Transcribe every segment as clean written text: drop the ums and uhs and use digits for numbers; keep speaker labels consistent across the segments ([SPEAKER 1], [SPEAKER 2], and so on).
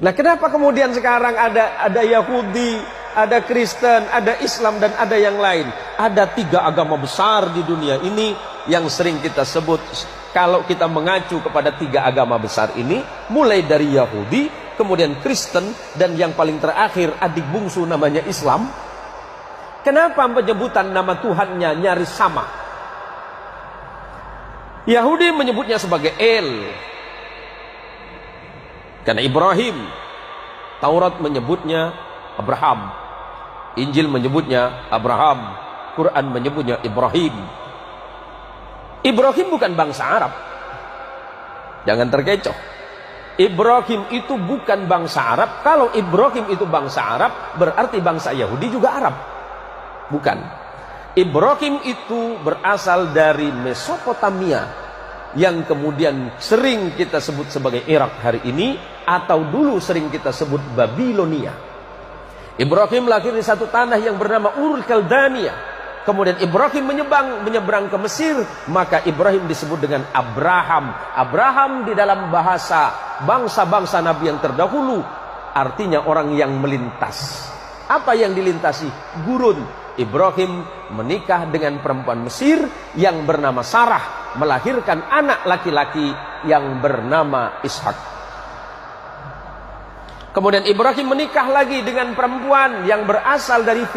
[SPEAKER 1] Nah, kenapa kemudian sekarang ada Yahudi, ada Kristen, ada Islam, dan ada yang lain? Ada 3 agama besar di dunia ini yang sering kita sebut. Kalau kita mengacu kepada 3 agama besar ini, mulai dari Yahudi, kemudian Kristen, dan yang paling terakhir adik bungsu namanya Islam. Kenapa penyebutan nama Tuhannya nyaris sama? Yahudi menyebutnya sebagai El, karena Ibrahim. Taurat menyebutnya Abraham, Injil menyebutnya Abraham, Quran menyebutnya Ibrahim. Ibrahim bukan bangsa Arab, jangan terkecoh. Ibrahim itu bukan bangsa Arab. Kalau Ibrahim itu bangsa Arab, berarti bangsa Yahudi juga Arab. Bukan. Ibrahim itu berasal dari Mesopotamia, yang kemudian sering kita sebut sebagai Irak hari ini, atau dulu sering kita sebut Babilonia. Ibrahim lahir di satu tanah yang bernama Ur Kaldania. Kemudian Ibrahim menyeberang ke Mesir, maka Ibrahim disebut dengan Abraham. Abraham di dalam bahasa bangsa-bangsa Nabi yang terdahulu artinya orang yang melintas. Apa yang dilintasi? Gurun. Ibrahim menikah dengan perempuan Mesir yang bernama Sarah, melahirkan anak laki-laki yang bernama Ishak. Kemudian Ibrahim menikah lagi dengan perempuan yang berasal dari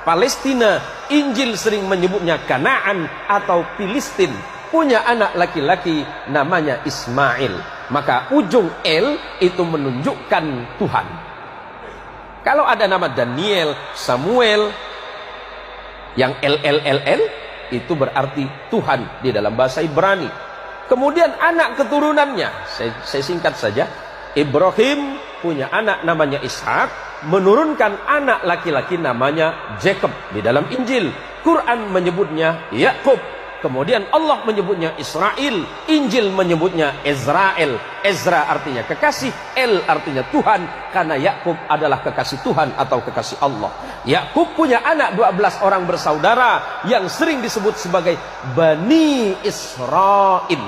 [SPEAKER 1] Palestina. Injil sering menyebutnya Kanaan atau Filistin. Punya anak laki-laki namanya Ismail. Maka ujung El itu menunjukkan Tuhan. Kalau ada nama Daniel, Samuel, yang LLLL itu berarti Tuhan di dalam bahasa Ibrani. Kemudian anak keturunannya, saya singkat saja. Ibrahim punya anak namanya Ishak, menurunkan anak laki-laki namanya Jacob di dalam Injil. Quran menyebutnya Yakub. Kemudian Allah menyebutnya Israel, Injil menyebutnya Israel. Ezra artinya kekasih, El artinya Tuhan, karena Yakub adalah kekasih Tuhan atau kekasih Allah. Yakub punya anak 12 orang bersaudara yang sering disebut sebagai Bani Israel,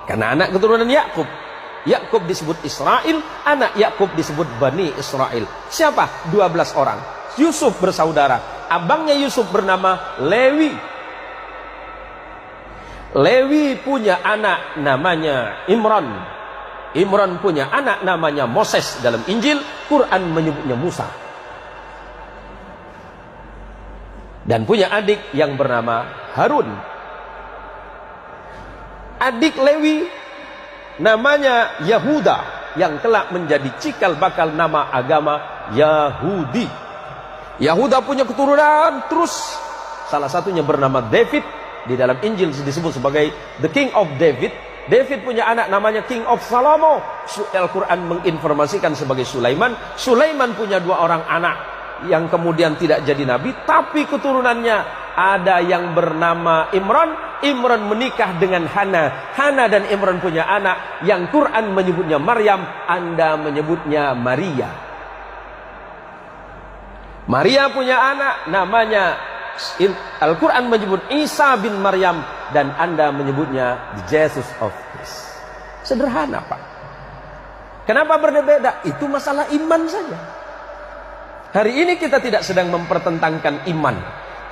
[SPEAKER 1] karena anak keturunan Yakub. Yakub disebut Israel, anak Yakub disebut Bani Israel. Siapa? 12 orang. Yusuf bersaudara. Abangnya Yusuf bernama Lewi. Lewi punya anak namanya Imran. Imran punya anak namanya Moses dalam Injil. Quran menyebutnya Musa. Dan punya adik yang bernama Harun. Adik Lewi namanya Yahuda, yang kelak menjadi cikal bakal nama agama Yahudi. Yahuda punya keturunan terus. Salah satunya bernama David. Di dalam Injil disebut sebagai The King of David. David punya anak namanya King of Salomo. Al-Quran menginformasikan sebagai Sulaiman. Sulaiman punya 2 orang anak yang kemudian tidak jadi nabi, tapi keturunannya ada yang bernama Imran. Imran menikah dengan Hana. Hana dan Imran punya anak yang Quran menyebutnya Maryam, Anda menyebutnya Maria. Maria punya anak namanya, Al-Quran menyebut Isa bin Maryam, dan Anda menyebutnya the Jesus of Christ. Sederhana, Pak. Kenapa berbeda? Itu masalah iman saja. Hari ini kita tidak sedang mempertentangkan iman,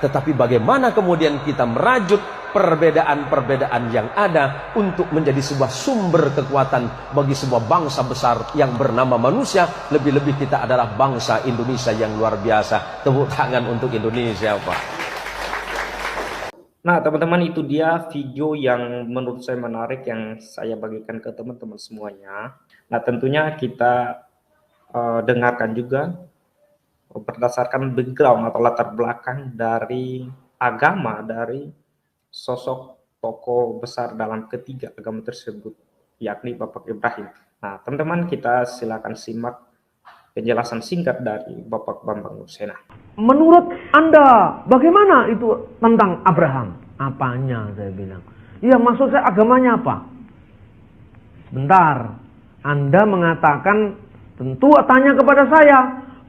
[SPEAKER 1] tetapi bagaimana kemudian kita merajut perbedaan-perbedaan yang ada untuk menjadi sebuah sumber kekuatan bagi sebuah bangsa besar yang bernama manusia. Lebih-lebih kita adalah bangsa Indonesia yang luar biasa. Tepuk tangan untuk Indonesia, Pak.
[SPEAKER 2] Nah, teman-teman, itu dia video yang menurut saya menarik yang saya bagikan ke teman-teman semuanya. Nah, tentunya kita dengarkan juga berdasarkan background atau latar belakang dari agama dari sosok tokoh besar dalam ketiga agama tersebut, yakni Bapak Ibrahim. Nah, teman-teman, kita silakan simak penjelasan singkat dari Bapak Bambang Nursena.
[SPEAKER 3] Menurut Anda, bagaimana itu tentang Abraham? Apanya, saya bilang. Ya, maksud saya agamanya apa? Bentar, Anda mengatakan, tentu tanya kepada saya.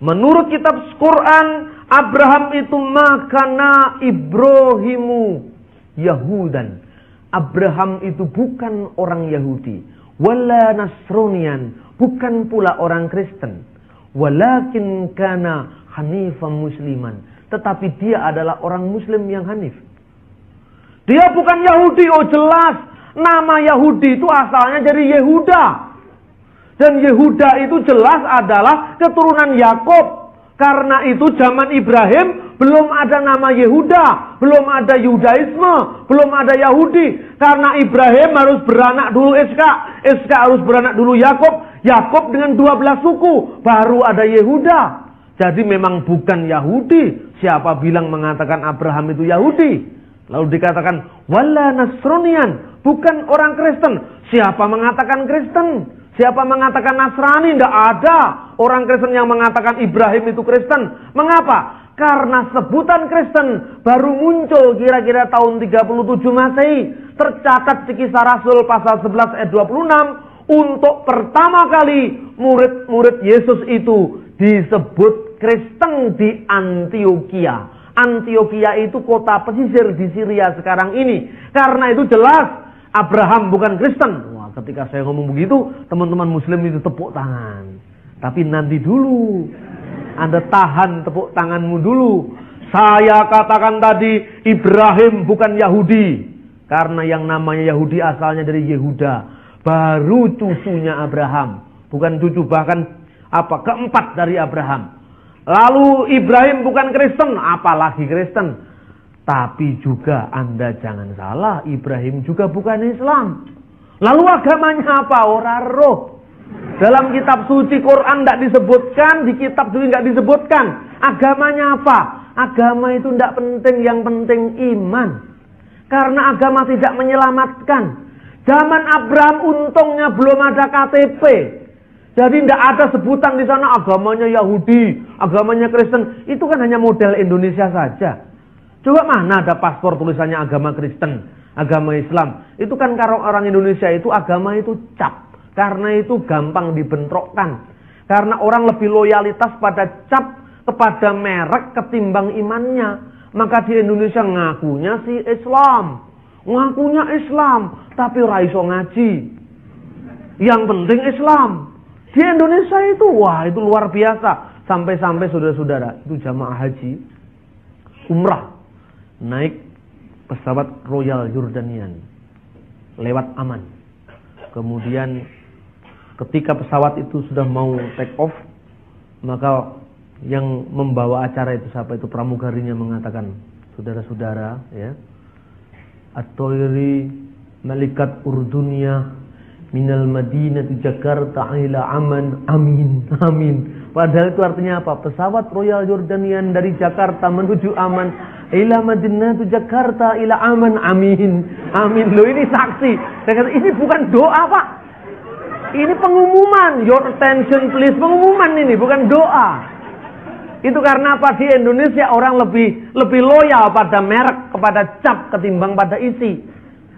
[SPEAKER 3] Menurut kitab Quran, Abraham itu makana Ibrahimu Yahudan. Abraham itu bukan orang Yahudi. wala nasronian, bukan pula orang Kristen, walakin kana hanifan musliman, tetapi dia adalah orang muslim yang hanif. Dia bukan Yahudi, oh jelas. Nama Yahudi itu asalnya dari Yehuda. Dan Yehuda itu jelas adalah keturunan Yakub. Karena itu zaman Ibrahim belum ada nama Yehuda, belum ada Yudaisme, belum ada Yahudi. Karena Ibrahim harus beranak dulu Iska, Iska harus beranak dulu Yakub, Yakub dengan 12 suku, baru ada Yehuda. Jadi memang bukan Yahudi. Siapa bilang mengatakan Abraham itu Yahudi? Lalu dikatakan wala nasronian, bukan orang Kristen. Siapa mengatakan Kristen? Siapa mengatakan Nasrani? Tidak ada orang Kristen yang mengatakan Ibrahim itu Kristen. Mengapa? Karena sebutan Kristen baru muncul kira-kira tahun 37 Masehi. Tercatat di Kisah Rasul pasal 11 ayat 26. Untuk pertama kali murid-murid Yesus itu disebut Kristen di Antioquia. Antioquia itu kota pesisir di Syria sekarang ini. Karena itu jelas Abraham bukan Kristen. Wah, ketika saya ngomong begitu, teman-teman muslim itu tepuk tangan. Tapi nanti dulu. Anda tahan tepuk tanganmu dulu. Saya katakan tadi Ibrahim bukan Yahudi. Karena yang namanya Yahudi asalnya dari Yehuda. Baru cucunya Abraham. Bukan cucu, bahkan keempat dari Abraham. Lalu Ibrahim bukan Kristen, apalagi Kristen. Tapi juga Anda jangan salah, Ibrahim juga bukan Islam. Lalu agamanya apa? Orang roh. Dalam kitab suci Quran tidak disebutkan, di kitab suci tidak disebutkan. Agamanya apa? Agama itu tidak penting, yang penting iman. Karena agama tidak menyelamatkan. Zaman Abraham untungnya belum ada KTP. Jadi tidak ada sebutan di sana agamanya Yahudi, agamanya Kristen. Itu kan hanya model Indonesia saja. Coba mana ada paspor tulisannya agama Kristen, agama Islam. Itu kan kalau orang Indonesia itu agama itu cap. Karena itu gampang dibentrokkan. Karena orang lebih loyalitas pada cap, kepada merek ketimbang imannya. Maka di Indonesia ngakunya si Islam. Ngakunya Islam, tapi raiso ngaji. Yang penting Islam. Di Indonesia itu, wah itu luar biasa. Sampai-sampai saudara-saudara, itu jamaah haji, umrah, naik pesawat Royal Jordanian, lewat aman. Kemudian ketika pesawat itu sudah mau take off, maka yang membawa acara itu, siapa itu, pramugarinya mengatakan, saudara-saudara, ya, at-toiri malikat urdunia minal Madinah Jakarta ila aman, amin, amin. Padahal itu artinya apa? Pesawat Royal Jordanian dari Jakarta menuju aman, ila Madinah Jakarta ila aman, amin, amin. Loh, ini saksi. Saya kata, ini bukan doa, Pak. Ini pengumuman. Your attention please. Pengumuman ini, bukan doa. Itu karena apa? Di Indonesia orang lebih loyal pada merek, kepada cap ketimbang pada isi.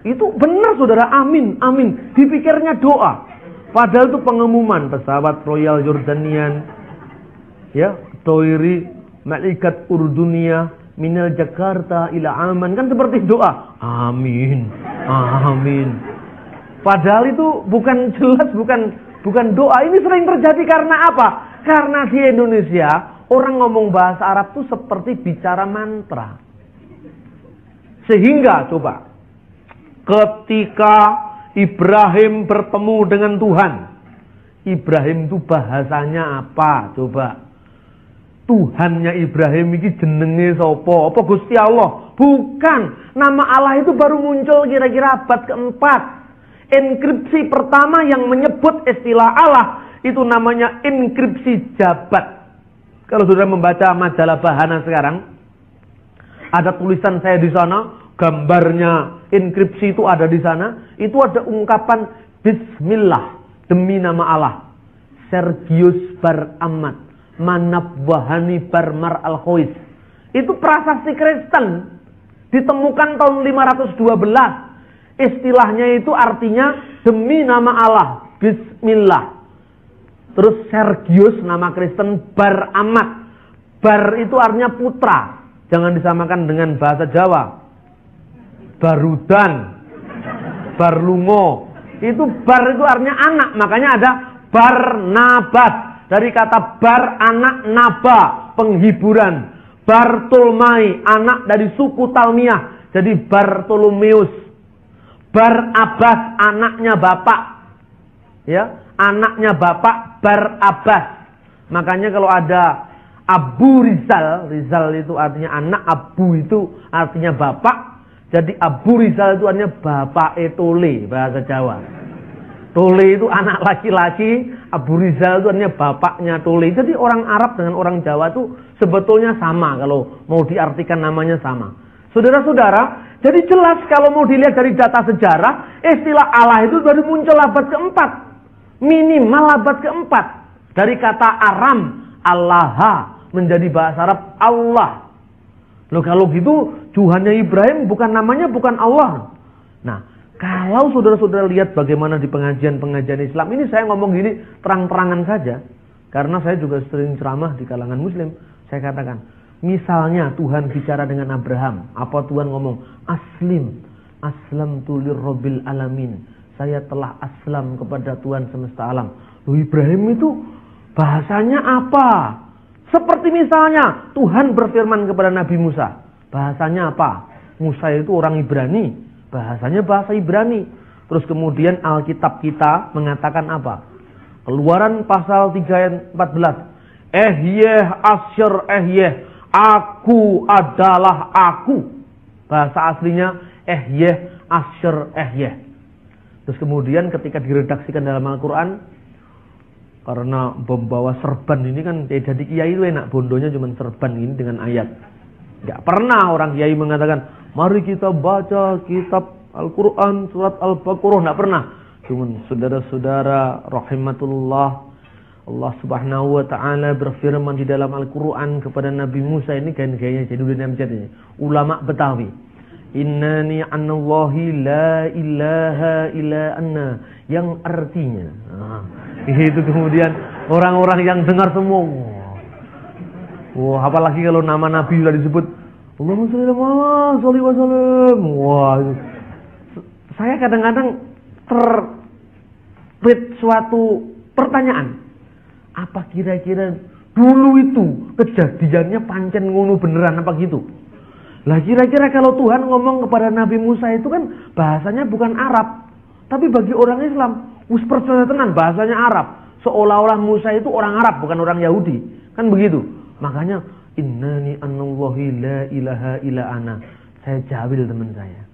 [SPEAKER 3] Itu benar saudara, amin, amin. Dipikirnya doa. Padahal itu pengumuman pesawat Royal Jordanian, ya, Toiri Malikat Urdunia minal Jakarta ila aman, kan seperti doa. Amin, amin. Padahal itu bukan jelas, bukan doa. Ini sering terjadi karena apa? Karena di Indonesia orang ngomong bahasa Arab itu seperti bicara mantra. Sehingga coba, ketika Ibrahim bertemu dengan Tuhan, Ibrahim itu bahasanya apa? Coba. Tuhannya Ibrahim ini jenenge sapa? Apa Gusti Allah? Bukan. Nama Allah itu baru muncul kira-kira abad keempat. Inskripsi pertama yang menyebut istilah Allah itu namanya inskripsi jabat. Kalau sudah membaca majalah Bahana sekarang, ada tulisan saya di sana, gambarnya inskripsi itu ada di sana. Itu ada ungkapan Bismillah, demi nama Allah. Sergius Bar Ahmad, Manab Wahani Barmar Al-Khois. Itu prasasti Kristen, ditemukan tahun 512. Istilahnya itu artinya demi nama Allah, Bismillah. Terus Sergius, nama Kristen, Bar Ahmad. Bar itu artinya putra. Jangan disamakan dengan bahasa Jawa. Barudan, Barlungo, Itu bar itu artinya anak, makanya ada Barnabas. Dari kata bar, anak, naba, penghiburan. Bartolomai, anak dari suku Talmiah, jadi Bartolomeus. Barabas, anaknya bapak. Ya, anaknya bapak Barabas. Makanya kalau ada Abu Rizal, Rizal itu artinya anak, Abu itu artinya bapak. Jadi Abu Rizal itu artinya bapak Tole, bahasa Jawa. Tole itu anak laki-laki, Abu Rizal itu artinya bapaknya Tole. Jadi orang Arab dengan orang Jawa itu sebetulnya sama kalau mau diartikan namanya sama. Saudara-saudara, jadi jelas kalau mau dilihat dari data sejarah, istilah Allah itu baru muncul abad keempat. Minimal abad keempat. Dari kata Aram, Allah, menjadi bahasa Arab Allah. Loh kalau gitu, Tuhannya Ibrahim namanya bukan Allah. Nah, kalau saudara-saudara lihat bagaimana di pengajian-pengajian Islam, ini saya ngomong gini terang-terangan saja. Karena saya juga sering ceramah di kalangan Muslim. Saya katakan, misalnya Tuhan bicara dengan Abraham. Apa Tuhan ngomong? Aslamtu lirabbil alamin. Saya telah aslam kepada Tuhan semesta alam. Loh Ibrahim itu bahasanya apa? Seperti misalnya Tuhan berfirman kepada Nabi Musa. Bahasanya apa? Musa itu orang Ibrani. Bahasanya bahasa Ibrani. Terus kemudian Alkitab kita mengatakan apa? Keluaran pasal 3 ayat 14. Aku adalah aku. Bahasa aslinya Asher. Terus kemudian ketika diredaksikan dalam Al-Quran, karena membawa serban ini kan jadi kiai itu enak, bondonya cuma serban ini dengan ayat. Gak pernah orang kiai mengatakan, mari kita baca kitab Al-Quran, surat Al-Baqarah. Gak pernah. Cuman saudara-saudara rahimatullah, Allah subhanahu wa ta'ala berfirman di dalam Al-Quran kepada Nabi Musa. Ini gaya-gayanya jadi ini. Ulama Betawi. Innani anallahi la ilaha illa anna. Yang artinya. Itu kemudian orang-orang yang dengar semua. Wah, apalagi kalau nama Nabi sudah disebut. Allahumma sholli wa sallim. Wah, saya kadang-kadang terbeat suatu pertanyaan. Apa kira-kira dulu itu kejadiannya pancen ngono beneran apa gitu? Lah kira-kira kalau Tuhan ngomong kepada Nabi Musa itu kan bahasanya bukan Arab, tapi bagi orang Islam wis percaya tenan bahasanya Arab. Seolah-olah Musa itu orang Arab bukan orang Yahudi. Kan begitu. Makanya innani anallahi la ilaha illa ana. Saya jawil teman saya.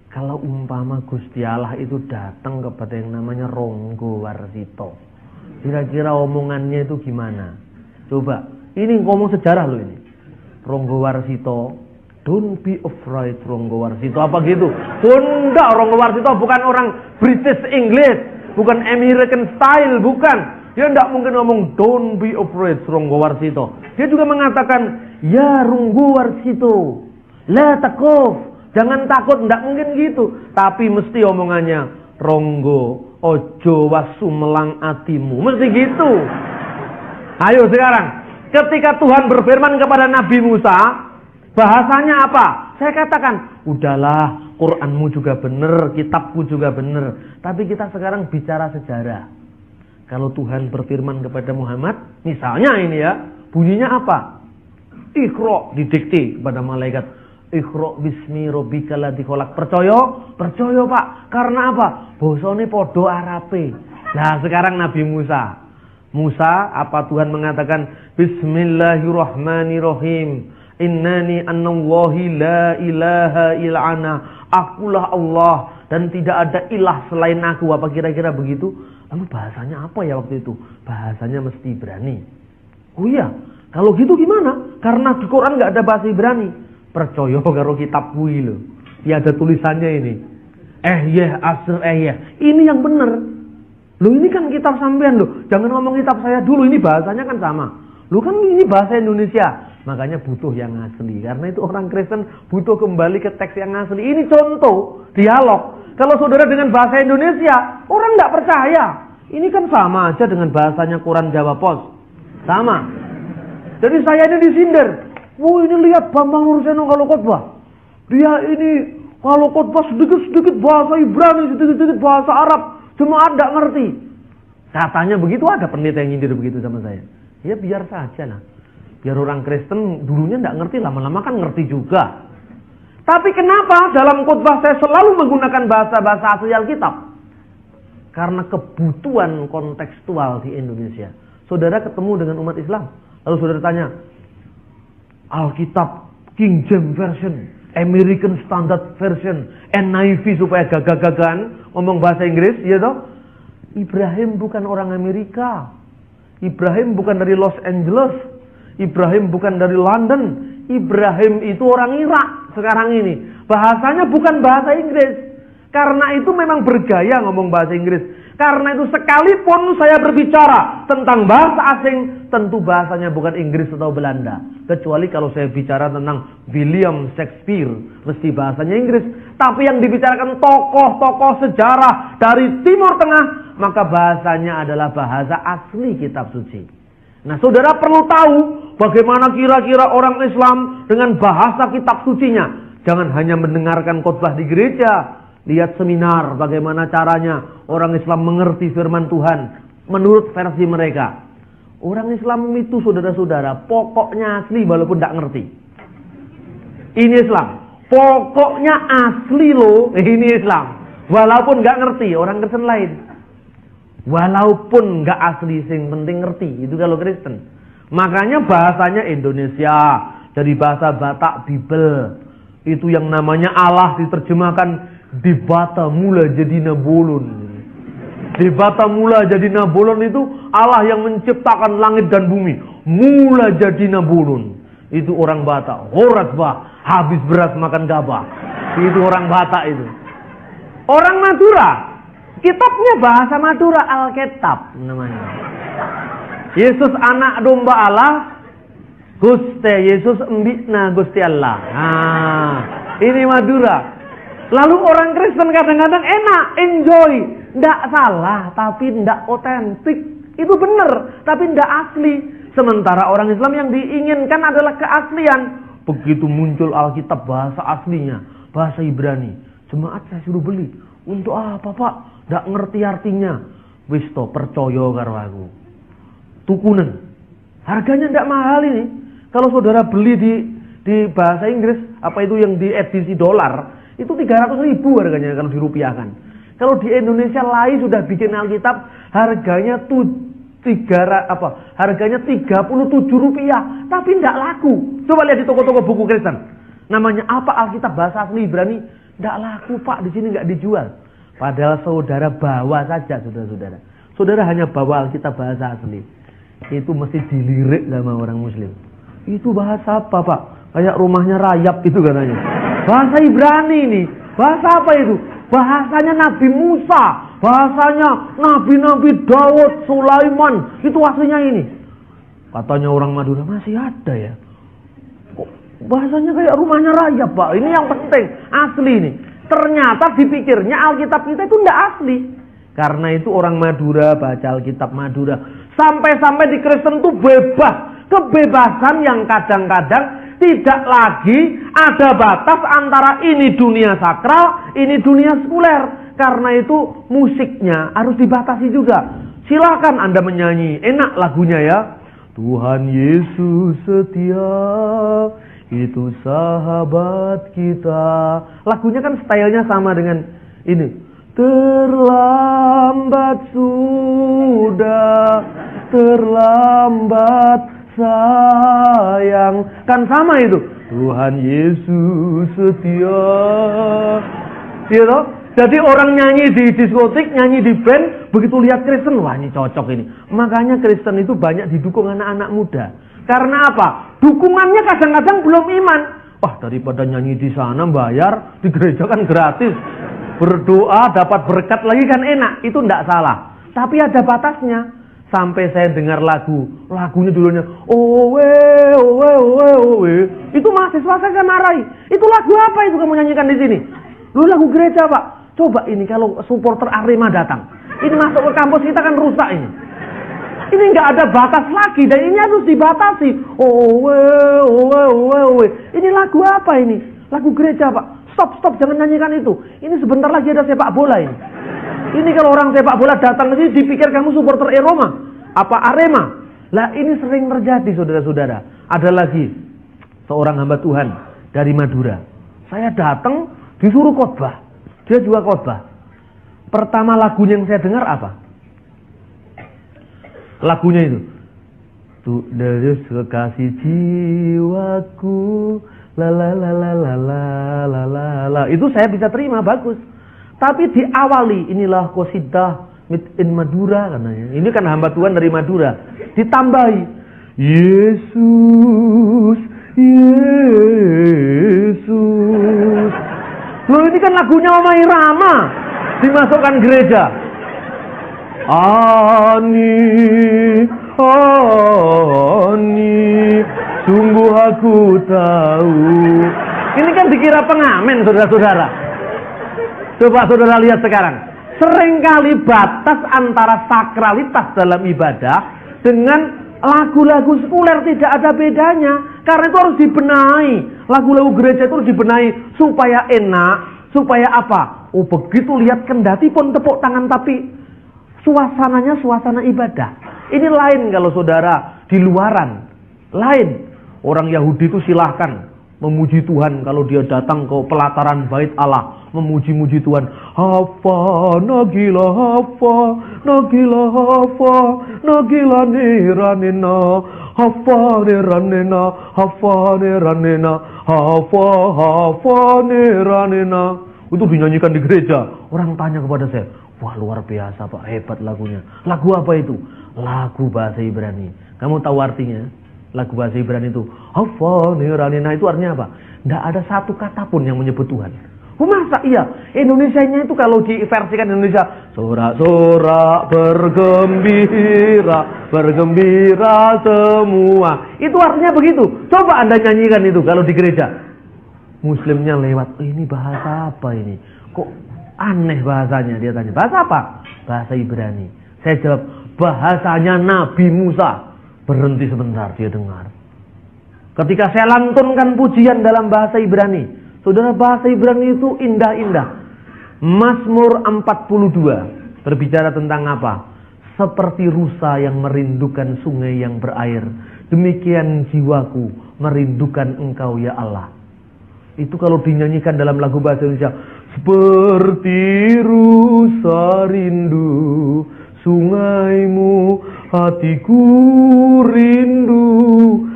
[SPEAKER 3] Kalau umpama Gusti Allah itu datang kepada yang namanya Ronggo Warsito, kira-kira omongannya itu gimana? Coba, ini ngomong sejarah loh ini. Ronggo Warsito, don't be afraid Ronggo Warsito, apa gitu? Enggak, Ronggo Warsito bukan orang British English, bukan American style, bukan. Dia tidak mungkin ngomong don't be afraid Ronggo Warsito. Dia juga mengatakan ya Ronggo Warsito, la takuf. Jangan takut, tidak mungkin gitu. Tapi mesti omongannya, Ronggo, ojo wasu melang atimu. Mesti gitu. Ayo sekarang, ketika Tuhan berfirman kepada Nabi Musa, bahasanya apa? Saya katakan, udahlah, Quranmu juga benar, kitabku juga benar. Tapi kita sekarang bicara sejarah. Kalau Tuhan berfirman kepada Muhammad, misalnya ini ya, bunyinya apa? Iqra, didikte kepada malaikat. Iqra bismi rabbikal ladzi khalaq. Percaya? Percaya, Pak. Karena apa? Bosone padha Arabe. Nah, sekarang Nabi Musa. Musa, apa Tuhan mengatakan Bismillahirrahmanirrahim. Innani anallahi la ilaha illa ana. Akulah Allah dan tidak ada ilah selain aku. Apa kira-kira begitu? Lalu bahasanya apa ya waktu itu? Bahasanya mesti Ibrani. Oh iya, kalau gitu gimana? Karena di Quran nggak ada bahasa Ibrani. Percaya karo kitab kuwi lho. Ya ada tulisannya ini. Ini yang benar. Loh ini kan kitab sampean loh. Jangan ngomong kitab saya dulu, ini bahasanya kan sama. Loh kan ini bahasa Indonesia. Makanya butuh yang asli. Karena itu orang Kristen butuh kembali ke teks yang asli. Ini contoh dialog. Kalau saudara dengan bahasa Indonesia, orang enggak percaya. Ini kan sama aja dengan bahasanya Quran Jawa Pos. Sama. Jadi saya ini disindir. Ini lihat Bambang Nurseno kalau khotbah. Dia ini Kalau khotbah sedikit-sedikit bahasa Ibrani, sedikit-sedikit bahasa Arab, jemaat nggak ngerti. Katanya begitu, ada pendeta yang nyindir begitu sama saya. Ya biar saja lah. Biar orang Kristen dulunya nggak ngerti, lama-lama kan ngerti juga. Tapi kenapa dalam khotbah saya selalu menggunakan bahasa-bahasa asli Alkitab? Karena kebutuhan kontekstual di Indonesia. Saudara ketemu dengan umat Islam, lalu saudara tanya, Alkitab King James Version, American Standard Version, NIV supaya gagah-gagahan ngomong bahasa Inggris, ya toh? Ibrahim bukan orang Amerika. Ibrahim bukan dari Los Angeles. Ibrahim bukan dari London. Ibrahim itu orang Irak sekarang ini. Bahasanya bukan bahasa Inggris. Karena itu memang bergaya ngomong bahasa Inggris. Karena itu sekalipun saya berbicara tentang bahasa asing, tentu bahasanya bukan Inggris atau Belanda. Kecuali kalau saya bicara tentang William Shakespeare, mesti bahasanya Inggris. Tapi yang dibicarakan tokoh-tokoh sejarah dari Timur Tengah, maka bahasanya adalah bahasa asli kitab suci. Nah, saudara perlu tahu bagaimana kira-kira orang Islam dengan bahasa kitab sucinya. Jangan hanya mendengarkan khotbah di gereja. Lihat seminar bagaimana caranya orang Islam mengerti firman Tuhan menurut versi mereka. Orang Islam itu saudara-saudara pokoknya asli walaupun tidak ngerti. Ini Islam. Pokoknya asli loh, ini Islam. Walaupun nggak ngerti orang Kristen lain. Walaupun nggak asli, sing penting ngerti. Itu kalau Kristen. Makanya bahasanya Indonesia dari bahasa Batak Bible. Itu yang namanya Allah diterjemahkan di bata mula jadi nabolon. Di bata mula jadi nabolon itu Allah yang menciptakan langit dan bumi. Mula jadi nabolon. Itu orang Batak. Horat bah, habis beras makan gabah. Itu orang Batak itu. Orang Madura, kitabnya bahasa Madura, Alkitab namanya. Yesus anak domba Allah, Guste Yesus embikna Gusti Allah. Nah, ini Madura. Lalu orang Kristen kadang-kadang enak, enjoy. Nggak salah, tapi nggak otentik. Itu benar, tapi nggak asli. Sementara orang Islam yang diinginkan adalah keaslian. Begitu muncul Alkitab bahasa aslinya, bahasa Ibrani. Jemaat saya suruh beli. Untuk apa Pak? Nggak ngerti artinya. Wis to, percaya karo aku. Tukunen. Harganya nggak mahal ini. Kalau saudara beli di bahasa Inggris, apa itu yang di edisi dolar, itu 300.000 harganya kalau dirupiahkan. Kalau di Indonesia Lai sudah bikin Alkitab, harganya harganya 37 rupiah, tapi tidak laku. Coba lihat di toko-toko buku Kristen. Namanya apa Alkitab bahasa asli Ibrani? Tidak laku Pak, di sini nggak dijual. Padahal saudara bawa saja, saudara-saudara. Saudara hanya bawa Alkitab bahasa asli. Itu mesti dilirik sama orang Muslim. Itu bahasa apa Pak? Kayak rumahnya rayap itu katanya. Bahasa Ibrani ini. Bahasa apa itu? Bahasanya Nabi Musa. Bahasanya Nabi-Nabi Daud, Sulaiman. Itu aslinya ini. Katanya orang Madura, masih ada ya. Kok bahasanya kayak rumahnya rayap Pak. Ini yang penting. Asli ini. Ternyata dipikirnya Alkitab kita itu tidak asli. Karena itu orang Madura baca Alkitab Madura. Sampai-sampai di Kristen itu bebas. Kebebasan yang kadang-kadang tidak lagi ada batas antara ini dunia sakral, ini dunia sekuler. Karena itu musiknya harus dibatasi juga. Silakan Anda menyanyi, enak lagunya ya. Tuhan Yesus setia, itu sahabat kita. Lagunya kan stylenya sama dengan ini. Terlambat sudah, terlambat sayang, kan sama itu. Tuhan Yesus setia. Gitu? Jadi orang nyanyi di diskotik, nyanyi di band, begitu lihat Kristen, wah ini cocok ini. Makanya Kristen itu banyak didukung anak-anak muda. Karena apa? Dukungannya kadang-kadang belum iman. Wah, daripada nyanyi di sana bayar, di gereja kan gratis. Berdoa dapat berkat lagi kan enak. Itu enggak salah. Tapi ada batasnya. Sampai saya dengar lagunya judulnya Owe, Owe, Owe, Owe. Itu mahasiswa saya marahi. Itu lagu apa itu kamu nyanyikan di sini? Lu lagu gereja Pak. Coba ini kalau supporter Arema datang, ini masuk ke kampus kita kan rusak ini. Ini nggak ada batas lagi dan ini harus dibatasi. Owe, Owe, Owe, Owe. Ini lagu apa ini? Lagu gereja Pak. Stop, jangan nyanyikan itu. Ini sebentar lagi ada sepak bola ini. Ini kalau orang sepak bola datang ke sini dipikir kamu supporter Roma, apa Arema. Lah ini sering terjadi saudara-saudara. Ada lagi seorang hamba Tuhan dari Madura. Saya datang disuruh khotbah. Dia juga khotbah. Pertama lagunya yang saya dengar apa? Lagunya itu. Tuh dari kekasih jiwaku, la la la la la la la la la. Itu saya bisa terima, bagus. Tapi diawali inilah qasidah in Madura katanya. Ini kan hamba Tuhan dari Madura. Ditambahi Yesus, Yesus. Loh ini kan lagunya Oma Irama. Dimasukkan gereja. Ani, sungguh aku tahu. Ini kan dikira pengamen saudara-saudara. Coba saudara lihat sekarang. Seringkali batas antara sakralitas dalam ibadah dengan lagu-lagu sekuler tidak ada bedanya. Karena itu harus dibenahi. Lagu-lagu gereja itu harus dibenahi supaya enak, supaya apa? Oh begitu lihat kendati pun tepuk tangan tapi suasananya suasana ibadah. Ini lain kalau saudara di luaran. Lain. Orang Yahudi itu silahkan memuji Tuhan kalau dia datang ke pelataran bait Allah. Memuji-muji Tuhan. Hafa, nagila hafa, nagila hafa, nagila niranena, hafa niranena, hafa niranena, hafa niranena. Itu dinyanyikan di gereja. Orang tanya kepada saya, wah luar biasa Pak, hebat lagunya. Lagu apa itu? Lagu bahasa Ibrani. Kamu tahu artinya? Lagu bahasa Ibrani itu hafa niranena, itu artinya apa? Tidak ada satu kata pun yang menyebut Tuhan. Oh masa iya? Indonesianya itu kalau diversikan Indonesia, sorak-sorak bergembira, bergembira semua. Itu artinya begitu. Coba Anda nyanyikan itu kalau di gereja. Muslimnya lewat, oh, ini bahasa apa ini? Kok aneh bahasanya? Dia tanya, bahasa apa? Bahasa Ibrani. Saya jawab, bahasanya Nabi Musa. Berhenti sebentar, dia dengar. Ketika saya lantunkan pujian dalam bahasa Ibrani, saudara, bahasa Ibrani itu indah-indah. Mazmur 42 berbicara tentang apa? Seperti rusa yang merindukan sungai yang berair, demikian jiwaku merindukan Engkau ya Allah. Itu kalau dinyanyikan dalam lagu bahasa Indonesia, seperti rusa rindu sungaimu, hatiku rindu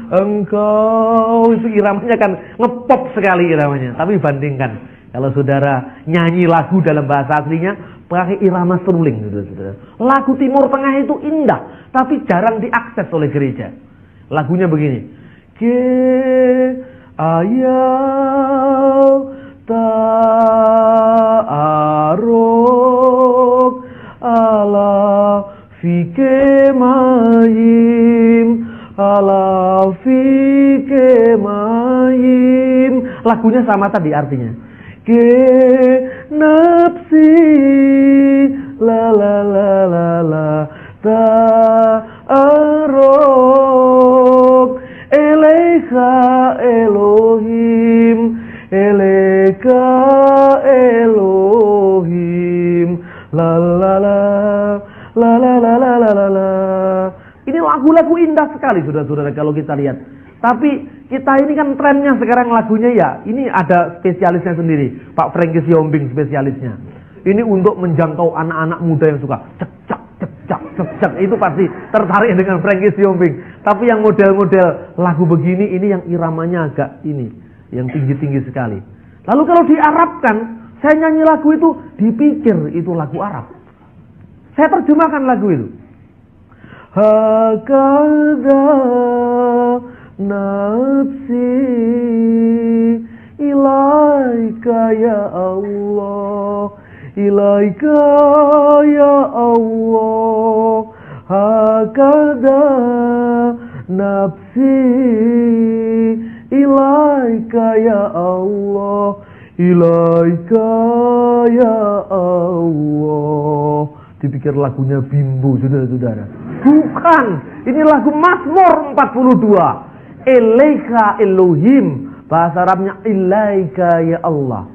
[SPEAKER 3] Engkau. Itu iramanya kan ngepop sekali iramanya. Tapi bandingkan kalau saudara nyanyi lagu dalam bahasa aslinya pakai irama seruling, saudara. Lagu Timur Tengah itu indah, tapi jarang diakses oleh gereja. Lagunya begini. Ke ayau ta'aruk ala fike mayim, ala fike mayim. Lagunya sama tadi artinya. Ke nafsi la la la la la ta'aruk Eleika Elohim, Eleika Elohim, la la la la la la la la la la. Ini lagu-lagu indah sekali saudara-saudara kalau kita lihat. Tapi kita ini kan trennya sekarang lagunya ya, ini ada spesialisnya sendiri, Pak Frankie Siombing spesialisnya. Ini untuk menjangkau anak-anak muda yang suka cek-cek cek-cek, itu pasti tertarik dengan Frankie Siombing. Tapi yang model-model lagu begini ini yang iramanya agak ini, yang tinggi-tinggi sekali. Lalu kalau diarabkan, saya nyanyi lagu itu dipikir itu lagu Arab. Saya terjemahkan lagu itu. Hakada nafsi ilaika ya Allah, ilaika ya Allah, hakada nafsi ilaika ya Allah, ilaika ya Allah. Dipikir lagunya Bimbo, saudara-saudara. Bukan, ini lagu Mazmur 42. Eleika Elohim, bahasa Arabnya ilaika ya Allah.